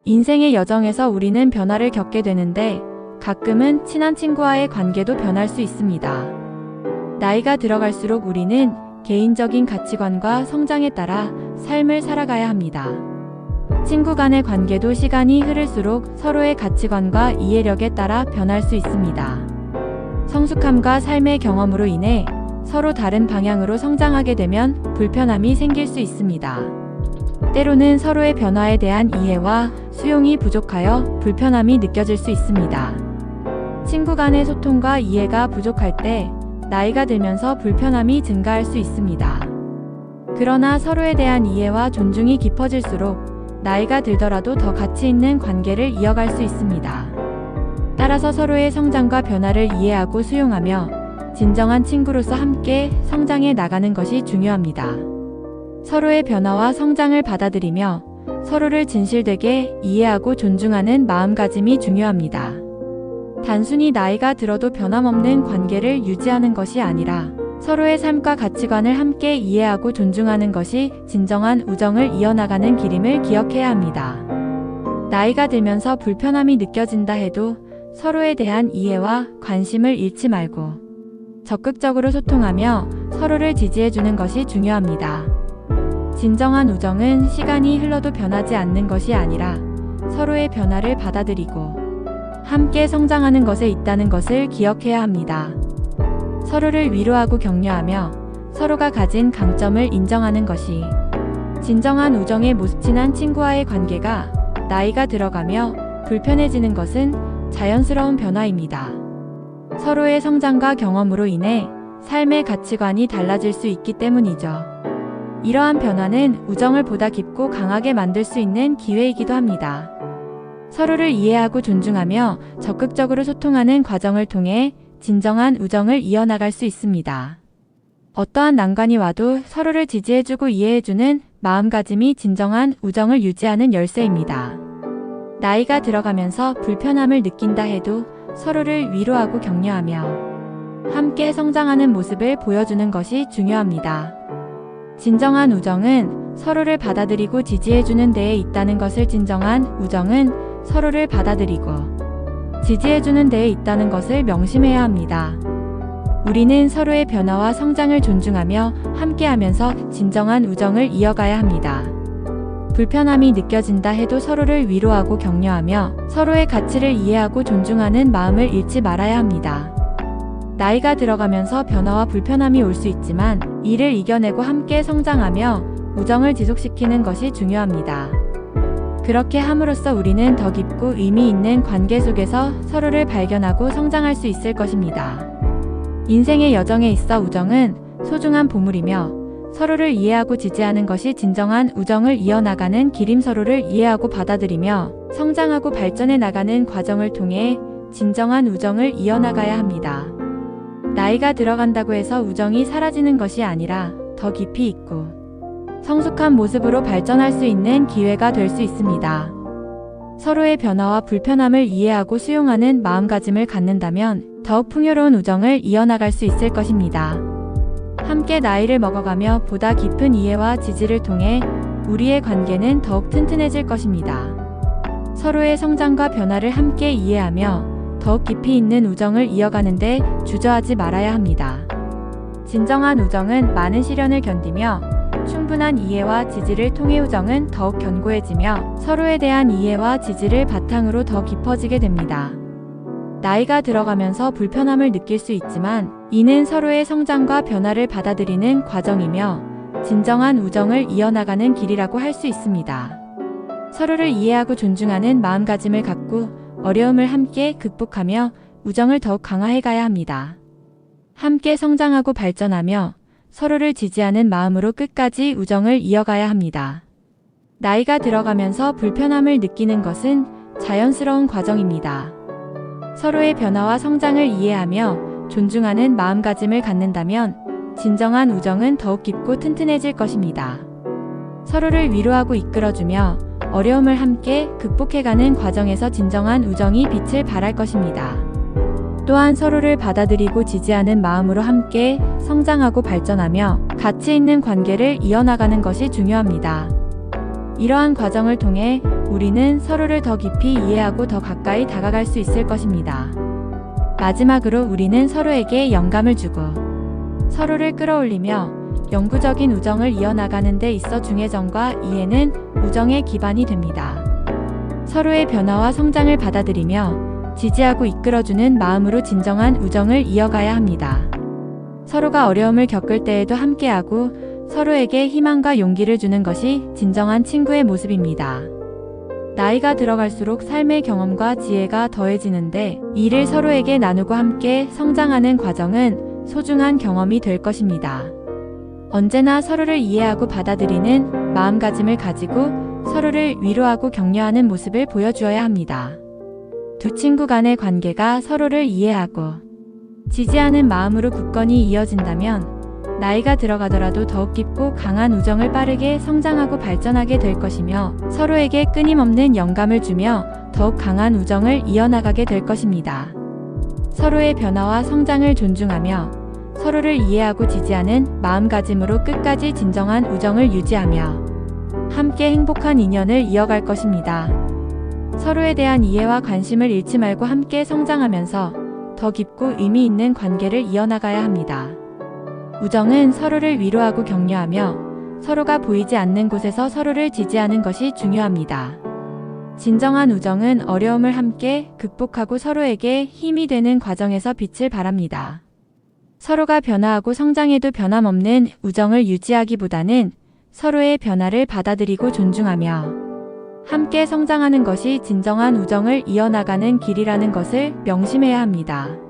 인생의 여정에서 우리는 변화를 겪게 되는데 가끔은 친한 친구와의 관계도 변할 수 있습니다. 나이가 들어갈수록 우리는 개인적인 가치관과 성장에 따라 삶을 살아가야 합니다. 친구 간의 관계도 시간이 흐를수록 서로의 가치관과 이해력에 따라 변할 수 있습니다. 성숙함과 삶의 경험으로 인해 서로 다른 방향으로 성장하게 되면 불편함이 생길 수 있습니다. 때로는 서로의 변화에 대한 이해와 수용이 부족하여 불편함이 느껴질 수 있습니다. 친구 간의 소통과 이해가 부족할 때 나이가 들면서 불편함이 증가할 수 있습니다. 그러나 서로에 대한 이해와 존중이 깊어질수록 나이가 들더라도 더 가치 있는 관계를 이어갈 수 있습니다. 따라서 서로의 성장과 변화를 이해하고 수용하며 진정한 친구로서 함께 성장해 나가는 것이 중요합니다. 서로의 변화와 성장을 받아들이며 서로를 진실되게 이해하고 존중하는 마음가짐이 중요합니다. 단순히 나이가 들어도 변함없는 관계를 유지하는 것이 아니라 서로의 삶과 가치관을 함께 이해하고 존중하는 것이 진정한 우정을 이어나가는 길임을 기억해야 합니다. 나이가 들면서 불편함이 느껴진다 해도 서로에 대한 이해와 관심을 잃지 말고 적극적으로 소통하며 서로를 지지해주는 것이 중요합니다. 진정한 우정은 시간이 흘러도 변하지 않는 것이 아니라 서로의 변화를 받아들이고 함께 성장하는 것에 있다는 것을 기억해야 합니다. 서로를 위로하고 격려하며 서로가 가진 강점을 인정하는 것이 진정한 우정의 모습. 친한 친구와의 관계가 나이가 들어가며 불편해지는 것은 자연스러운 변화입니다. 서로의 성장과 경험으로 인해 삶의 가치관이 달라질 수 있기 때문이죠. 이러한 변화는 우정을 보다 깊고 강하게 만들 수 있는 기회이기도 합니다. 서로를 이해하고 존중하며 적극적으로 소통하는 과정을 통해 진정한 우정을 이어나갈 수 있습니다. 어떠한 난관이 와도 서로를 지지해주고 이해해주는 마음가짐이 진정한 우정을 유지하는 열쇠입니다. 나이가 들어가면서 불편함을 느낀다 해도 서로를 위로하고 격려하며 함께 성장하는 모습을 보여주는 것이 중요합니다. 진정한 우정은 서로를 받아들이고 지지해주는 데에 있다는 것을. 진정한 우정은 서로를 받아들이고 지지해주는 데에 있다는 것을 명심해야 합니다. 우리는 서로의 변화와 성장을 존중하며 함께하면서 진정한 우정을 이어가야 합니다. 불편함이 느껴진다 해도 서로를 위로하고 격려하며 서로의 가치를 이해하고 존중하는 마음을 잃지 말아야 합니다. 나이가 들어가면서 변화와 불편함이 올 수 있지만 이를 이겨내고 함께 성장하며 우정을 지속시키는 것이 중요합니다. 그렇게 함으로써 우리는 더 깊고 의미 있는 관계 속에서 서로를 발견하고 성장할 수 있을 것입니다. 인생의 여정에 있어 우정은 소중한 보물이며 서로를 이해하고 지지하는 것이 진정한 우정을 이어나가는 길임. 서로를 이해하고 받아들이며 성장하고 발전해 나가는 과정을 통해 진정한 우정을 이어나가야 합니다. 나이가 들어간다고 해서 우정이 사라지는 것이 아니라 더 깊이 있고 성숙한 모습으로 발전할 수 있는 기회가 될 수 있습니다. 서로의 변화와 불편함을 이해하고 수용하는 마음가짐을 갖는다면 더욱 풍요로운 우정을 이어나갈 수 있을 것입니다. 함께 나이를 먹어가며 보다 깊은 이해와 지지를 통해 우리의 관계는 더욱 튼튼해질 것입니다. 서로의 성장과 변화를 함께 이해하며 더욱 깊이 있는 우정을 이어가는데 주저하지 말아야 합니다. 진정한 우정은 많은 시련을 견디며 충분한 이해와 지지를 통해 우정은 더욱 견고해지며 서로에 대한 이해와 지지를 바탕으로 더 깊어지게 됩니다. 나이가 들어가면서 불편함을 느낄 수 있지만 이는 서로의 성장과 변화를 받아들이는 과정이며 진정한 우정을 이어나가는 길이라고 할 수 있습니다. 서로를 이해하고 존중하는 마음가짐을 갖고 어려움을 함께 극복하며 우정을 더욱 강화해가야 합니다. 함께 성장하고 발전하며 서로를 지지하는 마음으로 끝까지 우정을 이어가야 합니다. 나이가 들어가면서 불편함을 느끼는 것은 자연스러운 과정입니다. 서로의 변화와 성장을 이해하며 존중하는 마음가짐을 갖는다면 진정한 우정은 더욱 깊고 튼튼해질 것입니다. 서로를 위로하고 이끌어주며 어려움을 함께 극복해가는 과정에서 진정한 우정이 빛을 발할 것입니다. 또한 서로를 받아들이고 지지하는 마음으로 함께 성장하고 발전하며 가치 있는 관계를 이어나가는 것이 중요합니다. 이러한 과정을 통해 우리는 서로를 더 깊이 이해하고 더 가까이 다가갈 수 있을 것입니다. 마지막으로 우리는 서로에게 영감을 주고 서로를 끌어올리며 영구적인 우정을 이어나가는 데 있어 중애정과 이해는 우정의 기반이 됩니다. 서로의 변화와 성장을 받아들이며 지지하고 이끌어주는 마음으로 진정한 우정을 이어가야 합니다. 서로가 어려움을 겪을 때에도 함께하고 서로에게 희망과 용기를 주는 것이 진정한 친구의 모습입니다. 나이가 들어갈수록 삶의 경험과 지혜가 더해지는데 이를 서로에게 나누고 함께 성장하는 과정은 소중한 경험이 될 것입니다. 언제나 서로를 이해하고 받아들이는 마음가짐을 가지고 서로를 위로하고 격려하는 모습을 보여주어야 합니다. 두 친구 간의 관계가 서로를 이해하고 지지하는 마음으로 굳건히 이어진다면 나이가 들어가더라도 더욱 깊고 강한 우정을 빠르게 성장하고 발전하게 될 것이며 서로에게 끊임없는 영감을 주며 더욱 강한 우정을 이어나가게 될 것입니다. 서로의 변화와 성장을 존중하며 서로를 이해하고 지지하는 마음가짐으로 끝까지 진정한 우정을 유지하며 함께 행복한 인연을 이어갈 것입니다. 서로에 대한 이해와 관심을 잃지 말고 함께 성장하면서 더 깊고 의미 있는 관계를 이어나가야 합니다. 우정은 서로를 위로하고 격려하며 서로가 보이지 않는 곳에서 서로를 지지하는 것이 중요합니다. 진정한 우정은 어려움을 함께 극복하고 서로에게 힘이 되는 과정에서 빛을 발합니다. 서로가 변화하고 성장해도 변함없는 우정을 유지하기보다는 서로의 변화를 받아들이고 존중하며 함께 성장하는 것이 진정한 우정을 이어나가는 길이라는 것을 명심해야 합니다.